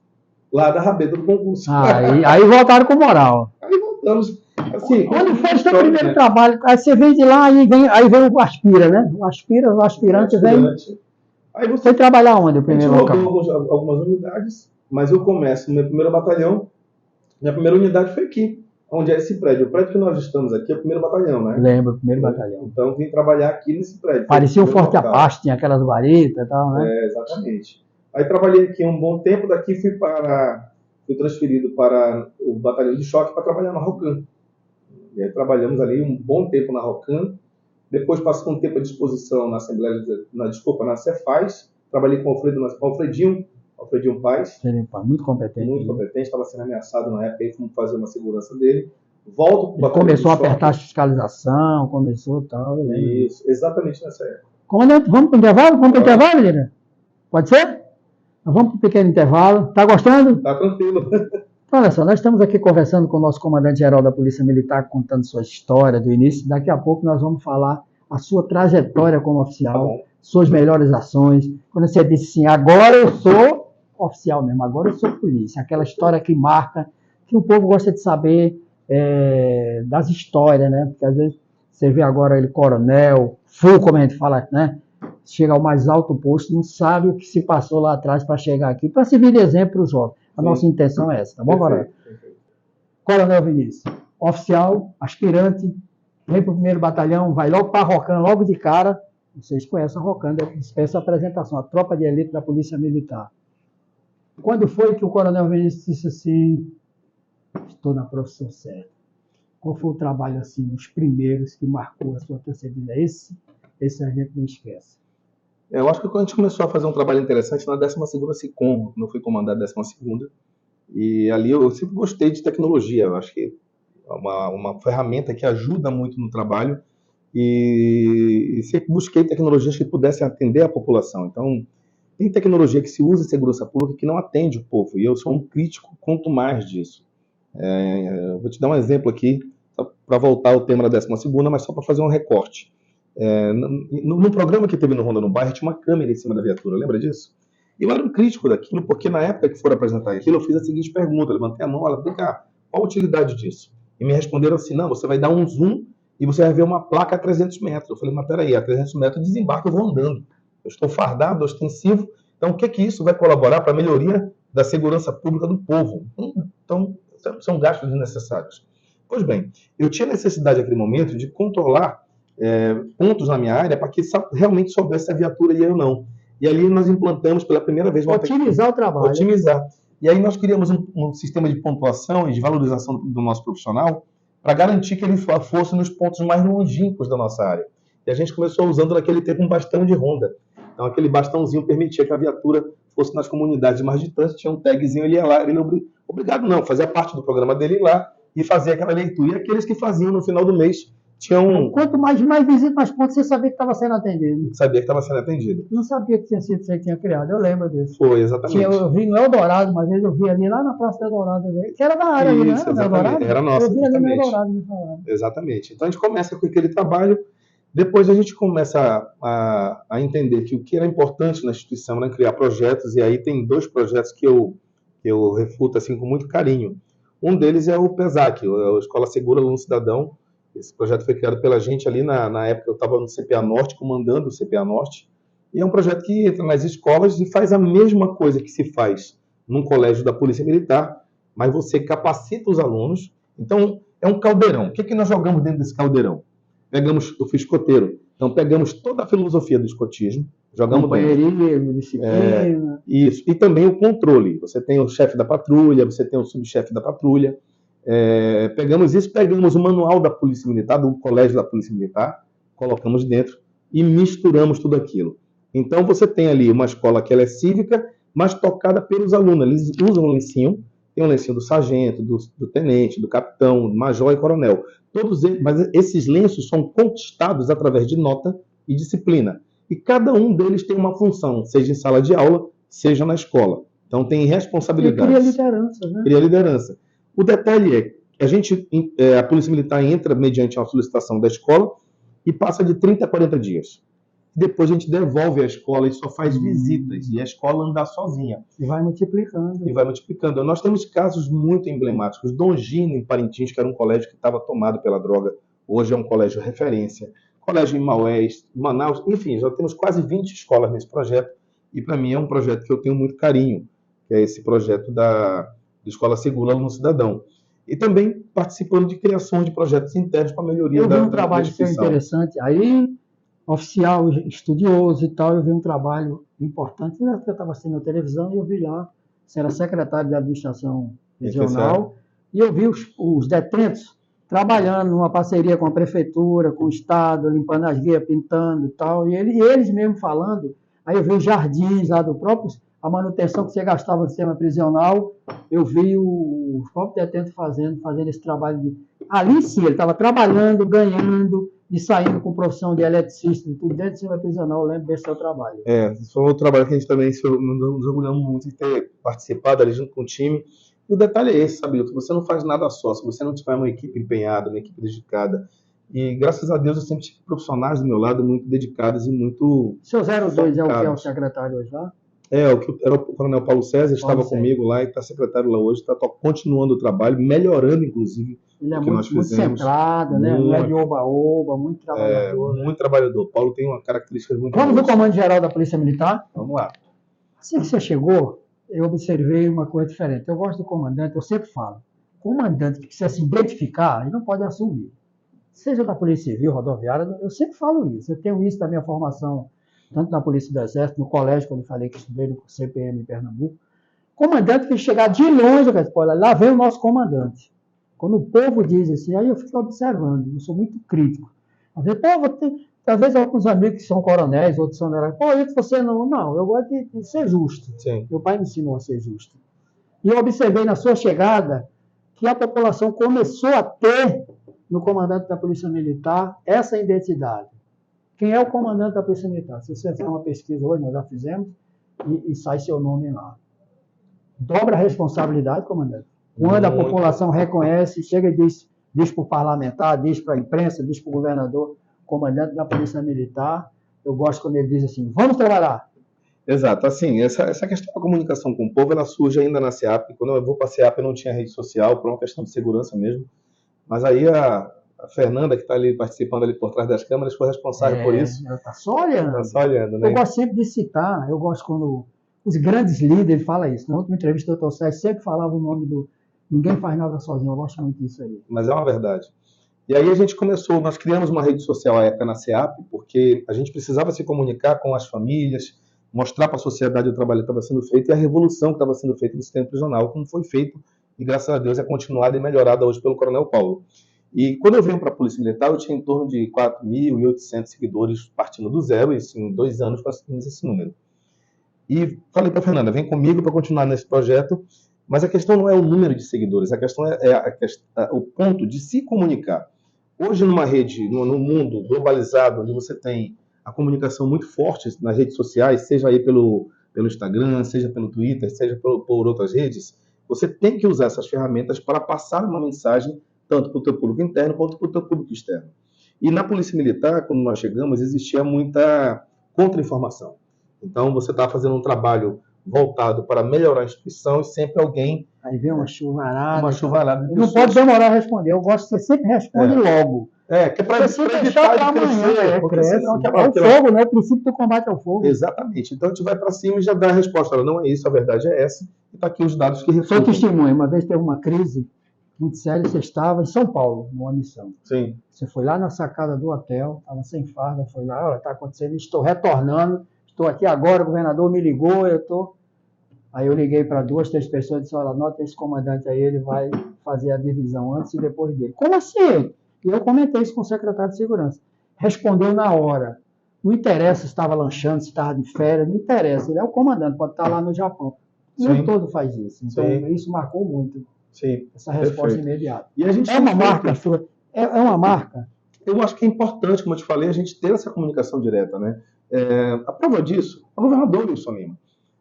Lá da rabeta do concurso. Aí voltaram com moral. Aí voltamos. Assim, quando foi o seu primeiro trabalho, aí você vem de lá, aí vem o aspira, né? O aspirante vem. Aí você foi trabalhar onde, o primeiro local? Algumas unidades, mas eu começo no meu primeiro batalhão. Minha primeira unidade foi aqui, onde é esse prédio. O prédio que nós estamos aqui é o primeiro batalhão, né? Lembro, o primeiro batalhão. Então vim trabalhar aqui nesse prédio. Parecia um Forte Apache, tinha aquelas varetas e tal, né? Exatamente. Aí trabalhei aqui um bom tempo, daqui fui transferido para o batalhão de choque para trabalhar na Rocan. E aí trabalhamos ali um bom tempo na Rocan. Depois passei um tempo à disposição na na Cefaz. Trabalhei com o Alfredinho Paz. Muito competente. Muito competente, estava sendo ameaçado na época, aí fomos fazer uma segurança dele. Volto para o batalhão começou a apertar a fiscalização, começou tal. Isso, exatamente nessa época. Vamos para o intervalo? Vamos para o intervalo, Lira? Pode ser? Vamos para um pequeno intervalo. Tá gostando? Tá tranquilo. Olha só, nós estamos aqui conversando com o nosso comandante-geral da Polícia Militar, contando sua história do início. Daqui a pouco nós vamos falar a sua trajetória como oficial, suas melhores ações. Quando você disse assim, agora eu sou oficial mesmo, agora eu sou polícia. Aquela história que marca, que o povo gosta de saber das histórias, né? Porque às vezes você vê agora ele coronel, full, como a gente fala, né? Chega ao mais alto posto, não sabe o que se passou lá atrás para chegar aqui, para servir de exemplo para os jovens. A nossa intenção é essa, tá bom, Coronel? Coronel Vinícius, oficial, aspirante, vem para o primeiro batalhão, vai logo para a Rocan, logo de cara. Vocês conhecem a Rocan, dispensa a apresentação, a tropa de elite da Polícia Militar. Quando foi que o Coronel Vinícius disse assim, estou na profissão certa? Qual foi o trabalho, assim, os primeiros que marcou a sua terceira? Esse a gente não esquece. Eu acho que quando a gente começou a fazer um trabalho interessante na 12ª SICOM, quando eu fui comandar a 12ª, e ali eu sempre gostei de tecnologia, eu acho que é uma ferramenta que ajuda muito no trabalho, e sempre busquei tecnologias que pudessem atender a população. Então, tem tecnologia que se usa em segurança pública que não atende o povo, e eu sou um crítico quanto mais disso. Eu vou te dar um exemplo aqui, para voltar ao tema da 12ª, mas só para fazer um recorte. No programa que teve no Ronda no Bairro, tinha uma câmera em cima da viatura, lembra disso? E eu era um crítico daquilo, porque na época que foram apresentar aquilo, eu fiz a seguinte pergunta, levantei a mão, ela, vem cá, qual a utilidade disso? E me responderam assim, não, você vai dar um zoom e você vai ver uma placa a 300 metros. Eu falei, mas peraí, a 300 metros desembarque, eu vou andando. Eu estou fardado, ostensivo. Então, o que isso vai colaborar para a melhoria da segurança pública do povo? Então, são gastos desnecessários. Pois bem, eu tinha necessidade naquele momento de controlar pontos na minha área para que realmente soubesse se a viatura ia ou não. E ali nós implantamos pela primeira vez... Otimizar o trabalho. Otimizar. E aí nós criamos um sistema de pontuação e de valorização do nosso profissional para garantir que ele fosse nos pontos mais longínquos da nossa área. E a gente começou usando naquele tempo um bastão de ronda. Então aquele bastãozinho permitia que a viatura fosse nas comunidades mais distantes, tinha um tagzinho, ele ia lá, ele obrigado não, fazia parte do programa dele ir lá e fazer aquela leitura. E aqueles que faziam no final do mês tinham... Quanto mais visita, mais pontos, você sabia que estava sendo atendido. Sabia que estava sendo atendido. Não sabia que tinha sido você que tinha criado, eu lembro disso. Foi, exatamente. Eu vi no Eldorado, uma vez eu vi ali lá na Praça do Eldorado, que era da área ali, né? Exatamente, era nossa. Eu vi ali no Eldorado me falando. Exatamente. Então a gente começa com aquele trabalho, depois a gente começa a entender que o que era importante na instituição era criar projetos, e aí tem 2 projetos que eu refuto assim, com muito carinho. Um deles é o PESAC, a Escola Segura Aluno Cidadão. Esse projeto foi criado pela gente ali, na época eu estava no CPA Norte, comandando o CPA Norte, e é um projeto que entra nas escolas e faz a mesma coisa que se faz num colégio da Polícia Militar, mas você capacita os alunos. Então, é um caldeirão. O que nós jogamos dentro desse caldeirão? Eu fui escoteiro, então pegamos toda a filosofia do escotismo, jogamos companheirismo, disciplina. Isso, e também o controle. Você tem o chefe da patrulha, você tem o subchefe da patrulha. Pegamos o manual da Polícia Militar, do Colégio da Polícia Militar, colocamos dentro e misturamos tudo aquilo. Então você tem ali uma escola que ela é cívica, mas tocada pelos alunos. Eles usam o lencinho, tem o lencinho do sargento, do tenente, do capitão, do major e coronel. Todos eles, mas esses lenços são conquistados através de nota e disciplina. E cada um deles tem uma função, seja em sala de aula, seja na escola. Então tem responsabilidade. Cria liderança, né? Cria liderança. O detalhe é, a Polícia Militar entra mediante uma solicitação da escola e passa de 30 a 40 dias. Depois a gente devolve a escola e só faz visitas, e a escola anda sozinha. E vai multiplicando. Nós temos casos muito emblemáticos. Dom Gino, em Parintins, que era um colégio que estava tomado pela droga, hoje é um colégio referência. Colégio em Maués, Manaus, enfim, já temos quase 20 escolas nesse projeto, e para mim é um projeto que eu tenho muito carinho, que é esse projeto da Escola Segura Aluno Cidadão. E também participando de criações de projetos internos para a melhoria da instituição. Eu vi um trabalho seu interessante aí, oficial, estudioso e tal, eu vi um trabalho importante, eu estava assistindo na televisão e eu vi lá, você era secretário de administração regional, e eu vi os detentos trabalhando numa parceria com a prefeitura, com o estado, limpando as guias, pintando e tal, e eles mesmo falando, aí eu vi os jardins lá do próprio, a manutenção que você gastava no sistema prisional, eu vi os próprios detentos fazendo esse trabalho. Ali sim, ele estava trabalhando, ganhando, e saindo com profissão de eletricista, tudo dentro do sistema prisional, eu lembro desse seu trabalho. Esse foi outro trabalho que a gente também nos orgulhamos muito de ter participado ali junto com o time. E o detalhe é esse, sabe, você não faz nada só, se você não tiver uma equipe empenhada, uma equipe dedicada. E graças a Deus eu sempre tive profissionais do meu lado muito dedicados e muito... Seu 02 é o que é o secretário hoje lá? Era o coronel Paulo César, estava comigo lá e está secretário lá hoje, está continuando o trabalho, melhorando inclusive ele o que nós fizemos. Muito centrado, né? Não é de oba-oba, muito trabalhador. Muito trabalhador. Paulo tem uma característica muito... Vamos no comando-geral da Polícia Militar? Vamos lá. Assim que você chegou, eu observei uma coisa diferente. Eu gosto do comandante, eu sempre falo, comandante que precisa se identificar, ele não pode assumir. Seja da Polícia Civil, rodoviária, eu sempre falo isso. Eu tenho isso da minha formação, tanto na Polícia do Exército, no colégio, quando eu falei que estudei no CPM em Pernambuco. Comandante que chegar de longe, lá vem o nosso comandante. Quando o povo diz assim, aí eu fico observando, eu sou muito crítico. Às vezes alguns amigos que são coronéis, outros são... isso você não, eu gosto de ser justo. Sim. Meu pai me ensinou a ser justo. E eu observei na sua chegada que a população começou a ter, no comandante da Polícia Militar, essa identidade. Quem é o comandante da Polícia Militar? Se você fizer uma pesquisa hoje, nós já fizemos, e sai seu nome lá. Dobra a responsabilidade, comandante. Quando a população reconhece, chega e diz para o parlamentar, diz para a imprensa, diz para o governador, comandante da Polícia Militar, eu gosto quando ele diz assim, vamos trabalhar. Exato, assim, essa questão da comunicação com o povo, ela surge ainda na SEAP. Quando eu vou para a SEAP, eu não tinha rede social, por uma questão de segurança mesmo. Mas aí A Fernanda, que está ali participando ali por trás das câmeras, foi responsável por isso. Ela está só olhando. Está só olhando, né? Eu gosto sempre de citar, eu gosto quando os grandes líderes falam isso. Na última entrevista do Dr. Sérgio sempre falava o nome do ninguém faz nada sozinho, eu gosto muito disso aí. Mas é uma verdade. E aí a gente começou, nós criamos uma rede social à época na SEAP, porque a gente precisava se comunicar com as famílias, mostrar para a sociedade o trabalho que estava sendo feito e a revolução que estava sendo feita no sistema prisional, como foi feito, e graças a Deus é continuada e melhorada hoje pelo Coronel Paulo. E quando eu venho para a Polícia Militar, eu tinha em torno de 4.800 seguidores partindo do zero, e assim, em 2 anos conseguimos esse número. E falei para a Fernanda, vem comigo para continuar nesse projeto, mas a questão não é o número de seguidores, a questão é o ponto de se comunicar. Hoje, numa rede, num mundo globalizado, onde você tem a comunicação muito forte nas redes sociais, seja aí pelo Instagram, seja pelo Twitter, seja por outras redes, você tem que usar essas ferramentas para passar uma mensagem tanto para o teu público interno quanto para o teu público externo. E na Polícia Militar, quando nós chegamos, existia muita contra-informação. Então, você está fazendo um trabalho voltado para melhorar a instituição e sempre alguém... Aí vem uma chuvarada. Uma chuvarada de não pode demorar a responder. Eu gosto que você sempre responde logo. Que é para você deixar para amanhã. Porque senão é o fogo, né? O princípio do combate ao fogo. Exatamente. Então, a gente vai para cima e já dá a resposta. Ela, não é isso, a verdade é essa. E está aqui os dados que refutam. Sou testemunha. Uma vez teve uma crise muito séria. Você estava em São Paulo, numa missão. Sim. Você foi lá na sacada do hotel, estava sem farda, foi lá, olha, está acontecendo, estou retornando, estou aqui agora, o governador me ligou, eu estou... Aí eu liguei para 2, 3 pessoas e disse, olha, anota esse comandante aí, ele vai fazer a divisão antes e depois dele. Como assim? E eu comentei isso com o secretário de Segurança. Respondeu na hora. Não interessa se estava lanchando, se estava de férias, não interessa. Ele é o comandante, pode estar lá no Japão. O mundo todo faz isso. Então, isso marcou muito. Sim. Essa resposta imediata. E a gente é uma marca sua? É uma marca? Eu acho que é importante, como eu te falei, a gente ter essa comunicação direta, né? A prova disso é o governador Wilson Lima.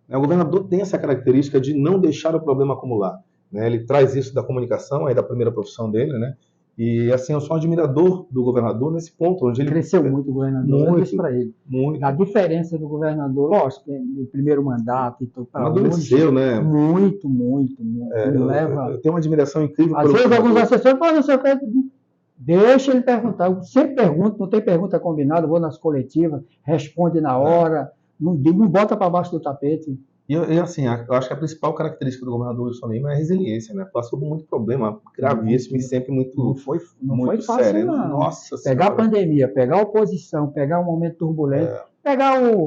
O governador tem essa característica de não deixar o problema acumular. Né? Ele traz isso da comunicação, aí da primeira profissão dele, né? E assim, eu sou um admirador do governador nesse ponto, onde ele cresceu muito o governador. Eu disse para ele. Muito. A diferença do governador, lógico, no primeiro mandato e tudo. Amadureceu, né? Muito. Eu tenho uma admiração incrível. Às vezes alguns assessores falam, não sei o que. Deixa ele perguntar. Eu sempre pergunto, não tem pergunta combinada, vou nas coletivas, responde na hora. Não bota para baixo do tapete. E assim, eu acho que a principal característica do governador Wilson Lima é a resiliência, né? Passou por muito problema gravíssimo e sempre muito Não foi fácil, sério. Não. Nossa pegar senhora. A pandemia, pegar a oposição, pegar um momento turbulento, pegar o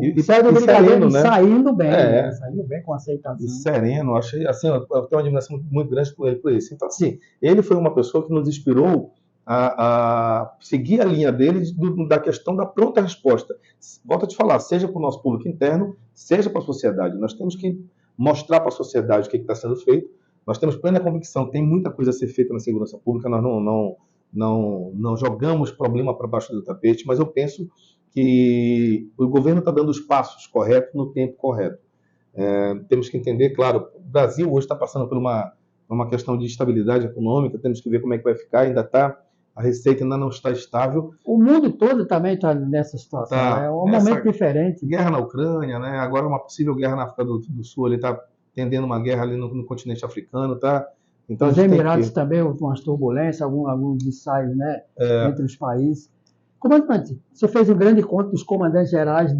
sereno, né? saindo bem, saindo bem com aceitação. E sereno, achei, assim, eu tenho uma admiração muito grande por ele por isso. Então, assim, ele foi uma pessoa que nos inspirou a seguir a linha dele da questão da pronta resposta. Volto a te falar, seja para o nosso público interno, seja para a sociedade. Nós temos que mostrar para a sociedade o que está sendo feito. Nós temos plena convicção que tem muita coisa a ser feita na segurança pública, nós não jogamos problema para baixo do tapete, mas eu penso que o governo está dando os passos corretos no tempo correto. Temos que entender, claro, o Brasil hoje está passando por uma questão de estabilidade econômica, temos que ver como é que vai ficar, a receita ainda não está estável. O mundo todo também está nessa situação. É um momento diferente. Guerra na Ucrânia, né? Agora uma possível guerra na África do Sul, ele está tendendo uma guerra ali no continente africano, tá? Então, os Emirados também, umas turbulências, alguns ensaios, né? Entre os países. Comandante, você fez um grande encontro dos comandantes gerais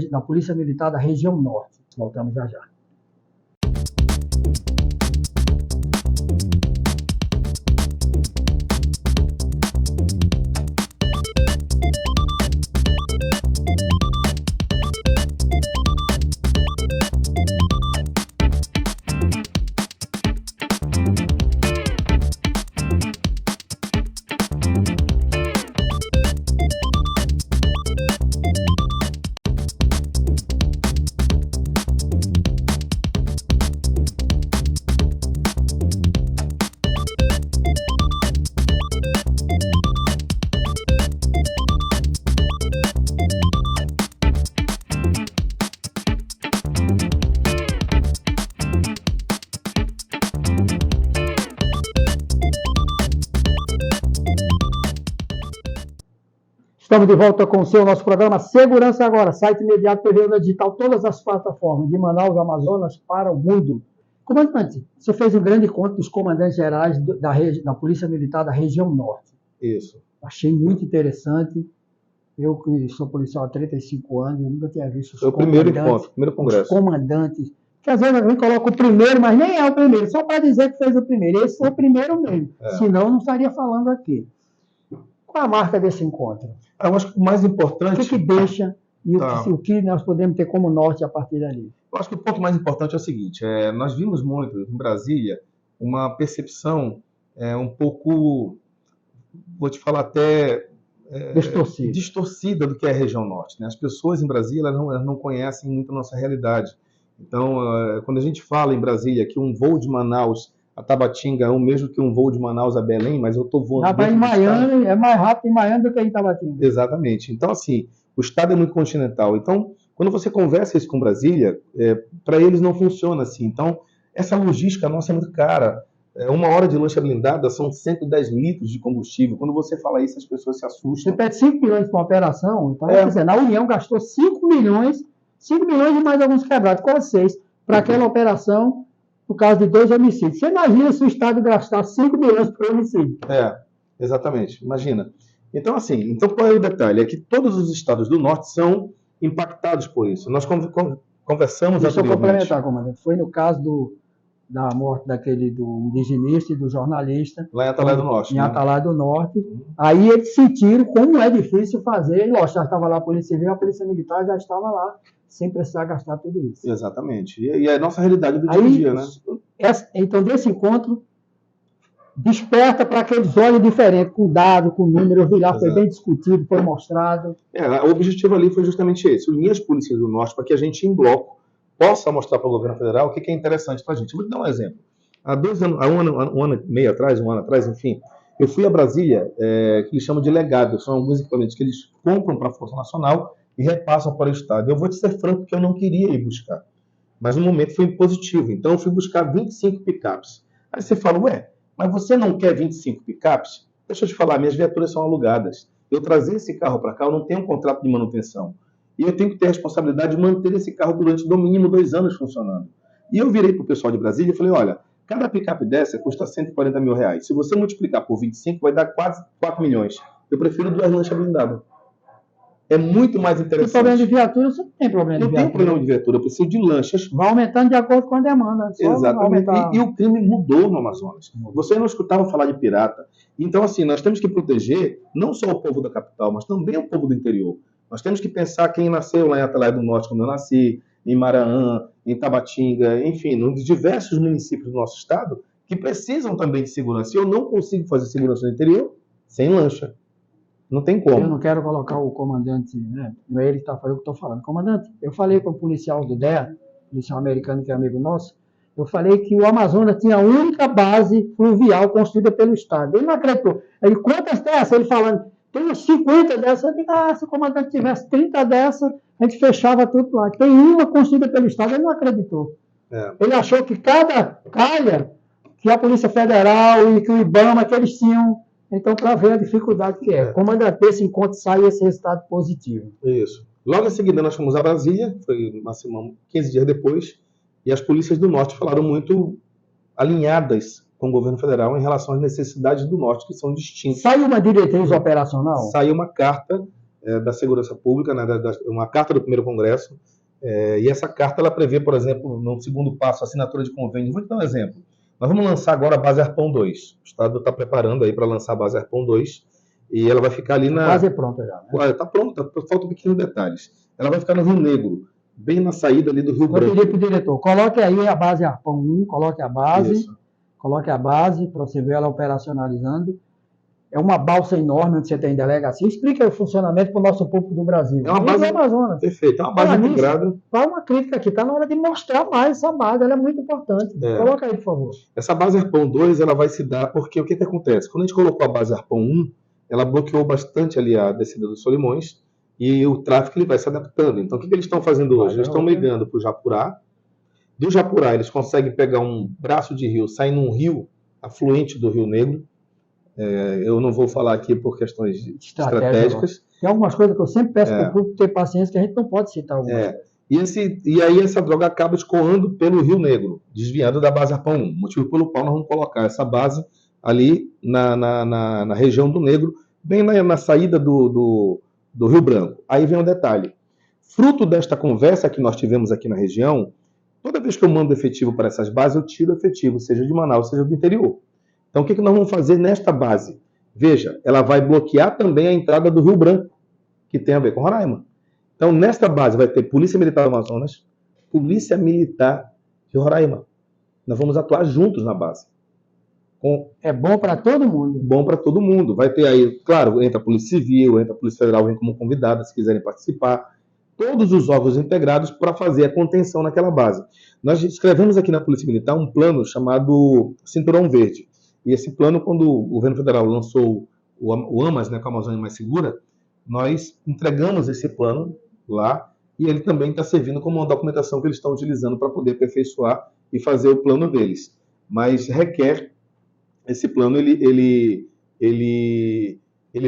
da Polícia Militar da região norte. Voltamos já. Estamos de volta com o nosso programa Segurança Agora, site imediato, TV Digital, todas as plataformas, de Manaus, Amazonas, para o mundo. Comandante, você fez um grande encontro dos comandantes gerais da Polícia Militar da região norte. Isso. Achei muito interessante. Eu que sou policial há 35 anos, eu nunca tinha visto os Foi o primeiro comandantes, encontro, primeiro os congresso. comandantes, que às vezes alguém coloca o primeiro, mas nem é o primeiro, só para dizer que fez o primeiro. Esse foi o primeiro mesmo, senão eu não estaria falando aqui. Qual a marca desse encontro? Eu acho que o mais importante... O que deixa e Tá. o que nós podemos ter como norte a partir dali? Eu acho que o ponto mais importante é o seguinte, nós vimos muito em Brasília uma percepção um pouco, vou te falar até... distorcida do que é a região norte, né? As pessoas em Brasília elas não conhecem muito a nossa realidade. Então, quando a gente fala em Brasília que um voo de Manaus a Tabatinga é o mesmo que um voo de Manaus a Belém, mas eu estou voando... Em Miami, é mais rápido em Miami do que em Tabatinga. Exatamente. Então, assim, o estado é muito continental. Então, quando você conversa isso com Brasília, para eles não funciona assim. Então, essa logística nossa é muito cara. 1 hora de lancha blindada são 110 litros de combustível. Quando você fala isso, as pessoas se assustam. Você pede 5 milhões para uma operação, então, quer dizer, na União gastou 5 milhões e mais alguns quebrados, quase 6, para aquela operação, por causa de 2 homicídios. Você imagina se o Estado gastar 5 milhões por homicídio? Exatamente. Imagina. Então, assim, qual é o detalhe? É que todos os estados do norte são impactados por isso. Nós conversamos... Deixa eu complementar, comandante. Foi no caso da morte do indigenista e do jornalista. Lá em Atalaia do Norte. Em Atalaia do Norte. Aí eles sentiram como é difícil fazer. E, lógico, já estava lá a Polícia Civil, a Polícia Militar já estava lá, sem precisar gastar tudo isso. Exatamente. E é a nossa realidade do dia a dia, né? Então, desse encontro, desperta para aqueles olhos diferentes, com dados, com números. Eu vi lá, foi bem discutido, foi mostrado. O objetivo ali foi justamente esse, unir as polícias do Norte para que a gente, em bloco, possa mostrar para o governo federal o que é interessante para a gente. Eu vou te dar um exemplo. Há 2 anos, um ano e meio atrás, enfim, eu fui a Brasília, que eles chamam de legado. São alguns equipamentos que eles compram para a Força Nacional e repassam para o Estado. Eu vou te ser franco que eu não queria ir buscar. Mas no momento foi positivo. Então eu fui buscar 25 picapes. Aí você fala, mas você não quer 25 picapes? Deixa eu te falar, minhas viaturas são alugadas. Eu trazer esse carro para cá, eu não tenho um contrato de manutenção. E eu tenho que ter a responsabilidade de manter esse carro durante, no mínimo, 2 anos funcionando. E eu virei para o pessoal de Brasília e falei, olha, cada picape dessa custa 140 mil reais. Se você multiplicar por 25, vai dar quase 4 milhões. Eu prefiro 2 lanchas blindadas. É muito mais interessante. E problema de viatura, você não tem problema de viatura. Não tem problema de viatura, eu preciso de lanchas. Vai aumentando de acordo com a demanda. Exatamente. E o crime mudou no Amazonas. Você não escutava falar de pirata. Então, assim, nós temos que proteger não só o povo da capital, mas também o povo do interior. Nós temos que pensar quem nasceu lá em Atalaia do Norte, como eu nasci, em Maraã, em Tabatinga, enfim, nos diversos municípios do nosso estado, que precisam também de segurança. E eu não consigo fazer segurança no interior sem lancha. Não tem como. Eu não quero colocar o comandante, né? Não é ele que está falando o que eu estou falando. Comandante, eu falei para o policial do DEA, policial americano que é amigo nosso, eu falei que o Amazonas tinha a única base fluvial construída pelo Estado. Ele não acreditou. Ele, quantas dessas? Ele falando, tem uns 50 dessas. Eu digo, se o comandante tivesse 30 dessas, a gente fechava tudo lá. Tem uma construída pelo Estado. Ele não acreditou. Ele achou que cada calha, que a Polícia Federal e que o IBAMA, que eles tinham. Então, para ver a dificuldade que é. Comandante, esse encontro sai esse resultado positivo. Isso. Logo em seguida, nós fomos a Brasília, foi 15 dias depois, e as polícias do Norte falaram muito alinhadas com o governo federal em relação às necessidades do Norte, que são distintas. Saiu uma diretriz operacional? Saiu uma carta da Segurança Pública, né, uma carta do primeiro Congresso, e essa carta ela prevê, por exemplo, no segundo passo, a assinatura de convênio. Vou te dar um exemplo. Nós vamos lançar agora a base Arpão 2. O Estado está preparando aí para lançar a base Arpão 2, e ela vai ficar ali na... Quase pronta já, né? Está pronta, faltam pequenos detalhes. Ela vai ficar no Rio Negro, bem na saída ali do Rio Branco. Eu pedi para o diretor, coloque aí a base Arpão 1, coloque a base para você ver ela operacionalizando. É uma balsa enorme onde você tem delegacia. Explica o funcionamento para o nosso público do Brasil. É uma base do Amazonas. Perfeito, é uma base integrada. Faz uma crítica aqui, está na hora de mostrar mais essa base, ela é muito importante. Coloca aí, por favor. Essa base Arpão 2, ela vai se dar porque o que acontece? Quando a gente colocou a base Arpão 1, ela bloqueou bastante ali a descida dos Solimões e o tráfego ele vai se adaptando. Então, o que eles estão fazendo hoje? Eles estão migrando para o Japurá. Do Japurá, eles conseguem pegar um braço de rio, sair num rio afluente do Rio Negro. Eu não vou falar aqui por questões estratégicas. Tem algumas coisas que eu sempre peço para o público ter paciência, que a gente não pode citar algumas. E aí essa droga acaba escoando pelo Rio Negro, desviando da base Arpão 1. Motivo pelo qual nós vamos colocar essa base ali na região do Negro, bem na saída do Rio Branco. Aí vem um detalhe. Fruto desta conversa que nós tivemos aqui na região, toda vez que eu mando efetivo para essas bases, eu tiro efetivo, seja de Manaus, seja do interior. Então, o que nós vamos fazer nesta base? Veja, ela vai bloquear também a entrada do Rio Branco, que tem a ver com Roraima. Então, nesta base vai ter Polícia Militar do Amazonas, Polícia Militar de Roraima. Nós vamos atuar juntos na base. É bom para todo mundo. Bom para todo mundo. Vai ter aí, claro, entra a Polícia Civil, entra a Polícia Federal, vem como convidada, se quiserem participar. Todos os órgãos integrados para fazer a contenção naquela base. Nós escrevemos aqui na Polícia Militar um plano chamado Cinturão Verde. E esse plano, quando o governo federal lançou o AMAS, né, com a Amazônia Mais Segura, nós entregamos esse plano lá e ele também está servindo como uma documentação que eles estão utilizando para poder aperfeiçoar e fazer o plano deles. Mas requer, esse plano, ele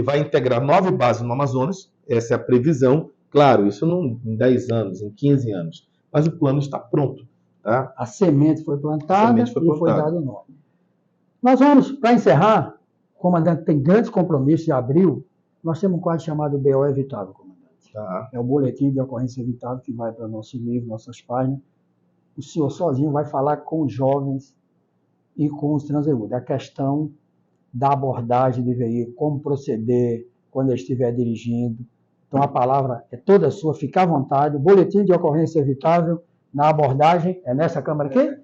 vai integrar 9 bases no Amazonas, essa é a previsão. Claro, isso não em 10 anos, em 15 anos, mas o plano está pronto. Tá? A semente foi plantada e foi dado o nome. Nós vamos, para encerrar, o comandante tem grandes compromissos de abril, nós temos um quadro chamado BO Evitável, comandante. Tá. É o Boletim de Ocorrência Evitável que vai para o nosso livro, nossas páginas. O senhor sozinho vai falar com os jovens e com os transeuntes. A questão da abordagem de veículo, como proceder quando ele estiver dirigindo. Então a palavra é toda sua, fique à vontade. O Boletim de Ocorrência Evitável na abordagem, é nessa câmara aqui?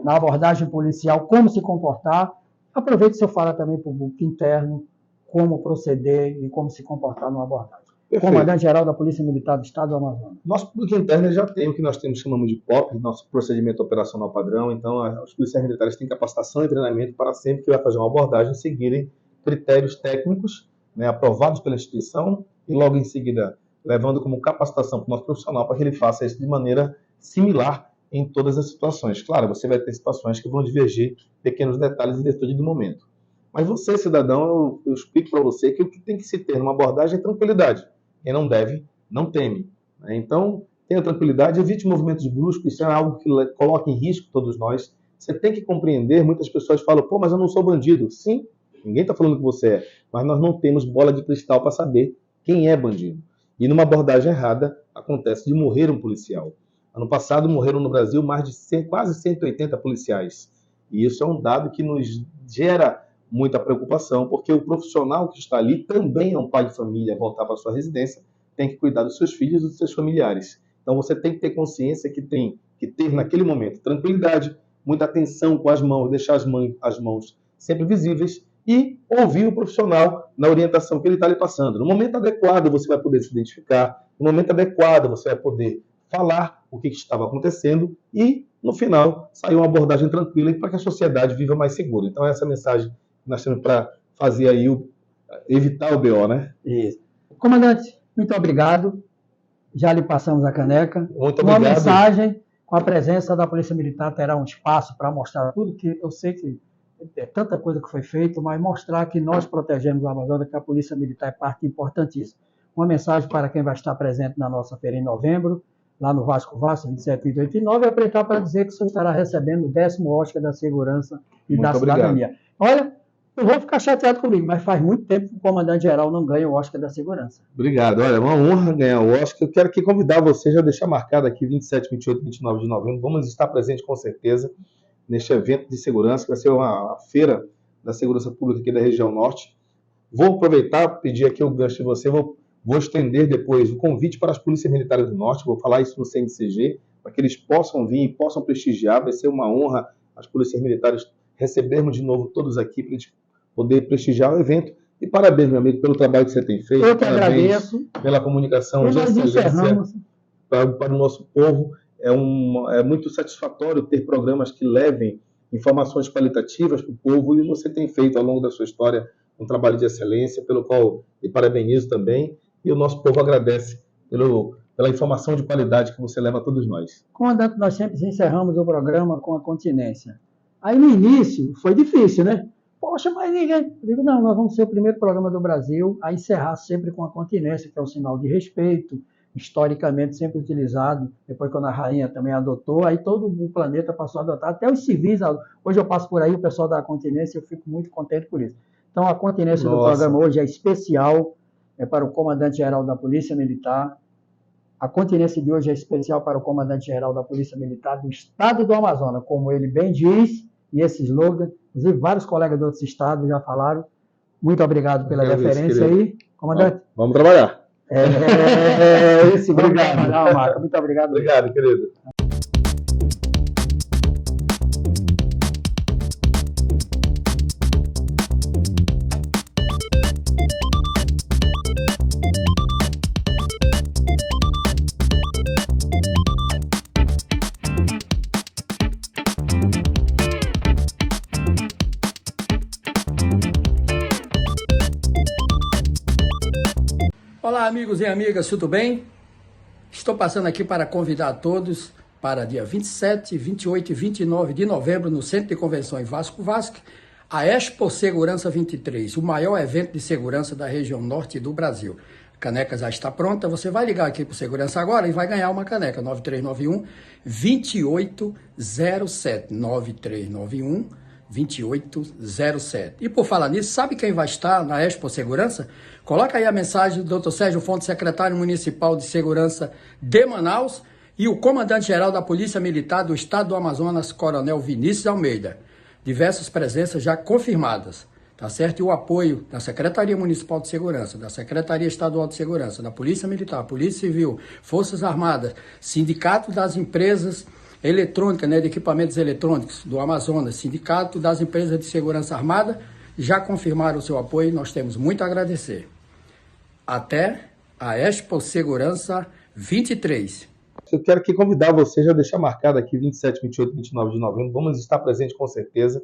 Na abordagem policial, como se comportar. Aproveite o senhor fala também para o público interno, como proceder e como se comportar numa abordagem. Perfeito. Comandante-geral da Polícia Militar do Estado do Amazonas. Nosso público interno já tem o que nós chamamos de POP, nosso procedimento operacional padrão. Então, os policiais militares têm capacitação e treinamento para sempre que vai fazer uma abordagem seguirem critérios técnicos, né, aprovados pela instituição e logo em seguida levando como capacitação para o nosso profissional para que ele faça isso de maneira similar em todas as situações. Claro, você vai ter situações que vão divergir pequenos detalhes em virtude do momento. Mas você, cidadão, eu explico para você que o que tem que se ter numa abordagem é tranquilidade. Quem não deve, não teme. Então, tenha tranquilidade, evite movimentos bruscos, isso é algo que coloca em risco todos nós. Você tem que compreender, muitas pessoas falam, pô, mas eu não sou bandido. Sim, ninguém está falando que você é, mas nós não temos bola de cristal para saber quem é bandido. E numa abordagem errada, acontece de morrer um policial. Ano passado morreram no Brasil mais de quase 180 policiais. E isso é um dado que nos gera muita preocupação, porque o profissional que está ali também é um pai de família, voltar para sua residência, tem que cuidar dos seus filhos e dos seus familiares. Então você tem que ter consciência que tem que ter naquele momento tranquilidade, muita atenção com as mãos, deixar as mãos sempre visíveis e ouvir o profissional na orientação que ele está lhe passando. No momento adequado você vai poder se identificar, no momento adequado você vai poder falar o que estava acontecendo e, no final, sair uma abordagem tranquila para que a sociedade viva mais segura. Então, essa é a mensagem que nós temos para fazer aí, evitar o BO, né? Isso. Comandante, muito obrigado. Já lhe passamos a caneca. Muito obrigado. Uma mensagem, com a presença da Polícia Militar, terá um espaço para mostrar tudo que eu sei que é tanta coisa que foi feita, mas mostrar que nós protegemos o Amazonas, que a Polícia Militar é parte importantíssima. Uma mensagem para quem vai estar presente na nossa feira em novembro, lá no Vasco Vasco, 27, 28 e 9, aproveitar para dizer que você estará recebendo o 10º Oscar da Segurança e da Cidadania. Olha, eu vou ficar chateado comigo, mas faz muito tempo que o comandante-geral não ganha o Oscar da Segurança. Obrigado. Olha, é uma honra ganhar o Oscar. Eu quero aqui convidar você, já deixar marcado aqui 27, 28 e 29 de novembro. Vamos estar presentes com certeza neste evento de segurança, que vai ser uma feira da segurança pública aqui da região norte. Vou aproveitar, pedir aqui o gancho de você, vou estender depois o convite para as polícias militares do norte, vou falar isso no CNCG, para que eles possam vir e possam prestigiar. Vai ser uma honra as polícias militares recebermos de novo todos aqui para a gente poder prestigiar o evento. E parabéns, meu amigo, pelo trabalho que você tem feito. Eu que parabéns agradeço. Pela comunicação de excelência para o nosso povo. É muito satisfatório ter programas que levem informações qualitativas para o povo, e você tem feito ao longo da sua história um trabalho de excelência, pelo qual lhe parabenizo também, e o nosso povo agradece pela informação de qualidade que você leva a todos nós. Comandante, nós sempre encerramos o programa com a continência. Aí no início foi difícil, né? Poxa, mas ninguém... Eu digo, não, nós vamos ser o primeiro programa do Brasil a encerrar sempre com a continência, que é um sinal de respeito, historicamente sempre utilizado, depois quando a rainha também adotou, aí todo o planeta passou a adotar, até os civis. Hoje eu passo por aí, o pessoal da continência, eu fico muito contente por isso. Então, a continência do programa hoje é especial, é para o comandante-geral da Polícia Militar. A continência de hoje é especial para o comandante-geral da Polícia Militar do Estado do Amazonas, como ele bem diz, e esse slogan, inclusive vários colegas de outros estados já falaram. Muito obrigado pela referência aí, comandante. Vamos trabalhar. Esse vamos trabalhar, Marco. Muito obrigado. Obrigado, querido. Olá, amigos e amigas, tudo bem? Estou passando aqui para convidar todos para dia 27, 28 e 29 de novembro no Centro de Convenções Vasco a Expo Segurança 23, o maior evento de segurança da região norte do Brasil. A caneca já está pronta, você vai ligar aqui para o Segurança Agora e vai ganhar uma caneca, 9391-2807, 9391-2807. E por falar nisso, sabe quem vai estar na Expo Segurança? Coloca aí a mensagem do Dr. Sérgio Fontes, secretário municipal de segurança de Manaus, e o comandante-geral da Polícia Militar do Estado do Amazonas, Coronel Vinícius Almeida. Diversas presenças já confirmadas, tá certo? E o apoio da Secretaria Municipal de Segurança, da Secretaria Estadual de Segurança, da Polícia Militar, Polícia Civil, Forças Armadas, Sindicato das Empresas Eletrônicas, né, de Equipamentos Eletrônicos do Amazonas, Sindicato das Empresas de Segurança Armada, já confirmaram o seu apoio e nós temos muito a agradecer. Até a Expo Segurança 23. Eu quero aqui convidar você, já deixar marcado aqui 27, 28 e 29 de novembro. Vamos estar presentes com certeza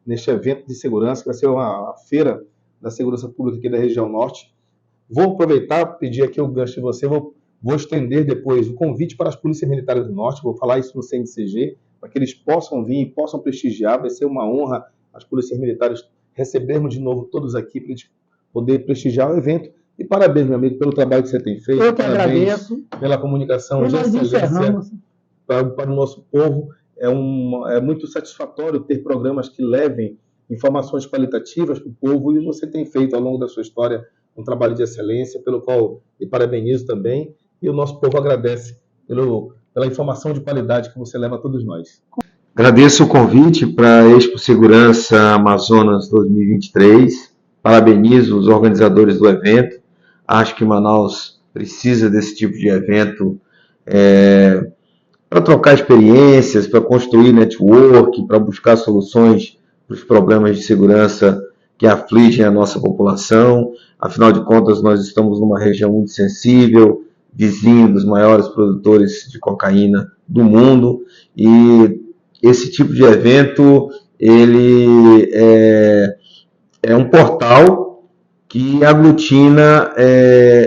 neste evento de segurança, que vai ser uma feira da segurança pública aqui da região norte. Vou aproveitar, pedir aqui o gancho de você, vou estender depois o convite para as polícias militares do norte, vou falar isso no CNCG, para que eles possam vir e possam prestigiar. Vai ser uma honra as polícias militares recebermos de novo todos aqui para a gente poder prestigiar o evento. E parabéns, meu amigo, pelo trabalho que você tem feito. Eu que parabéns agradeço. Pela comunicação de excelência para o nosso povo. É muito satisfatório ter programas que levem informações qualitativas para o povo, e você tem feito ao longo da sua história um trabalho de excelência, pelo qual lhe parabenizo também, e o nosso povo agradece pela informação de qualidade que você leva a todos nós. Agradeço o convite para a Expo Segurança Amazonas 2023, parabenizo os organizadores do evento. Acho que Manaus precisa desse tipo de evento para trocar experiências, para construir network, para buscar soluções para os problemas de segurança que afligem a nossa população. Afinal de contas, nós estamos numa região muito sensível, vizinho dos maiores produtores de cocaína do mundo, e esse tipo de evento ele é um portal que aglutina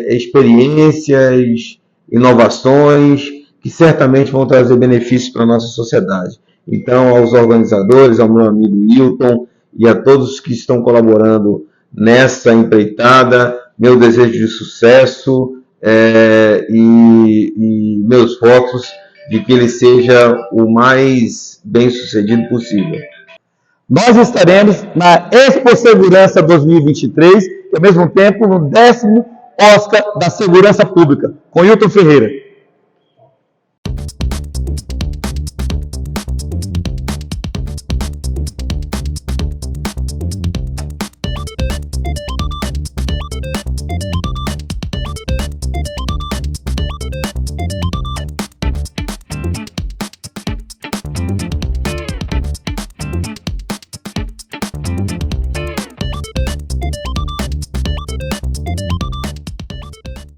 experiências, inovações, que certamente vão trazer benefícios para a nossa sociedade. Então, aos organizadores, ao meu amigo Hilton e a todos que estão colaborando nessa empreitada, meu desejo de sucesso e meus votos de que ele seja o mais bem sucedido possível. Nós estaremos na Expo Segurança 2023 e, ao mesmo tempo, no 10º Oscar da Segurança Pública, com Hilton Ferreira.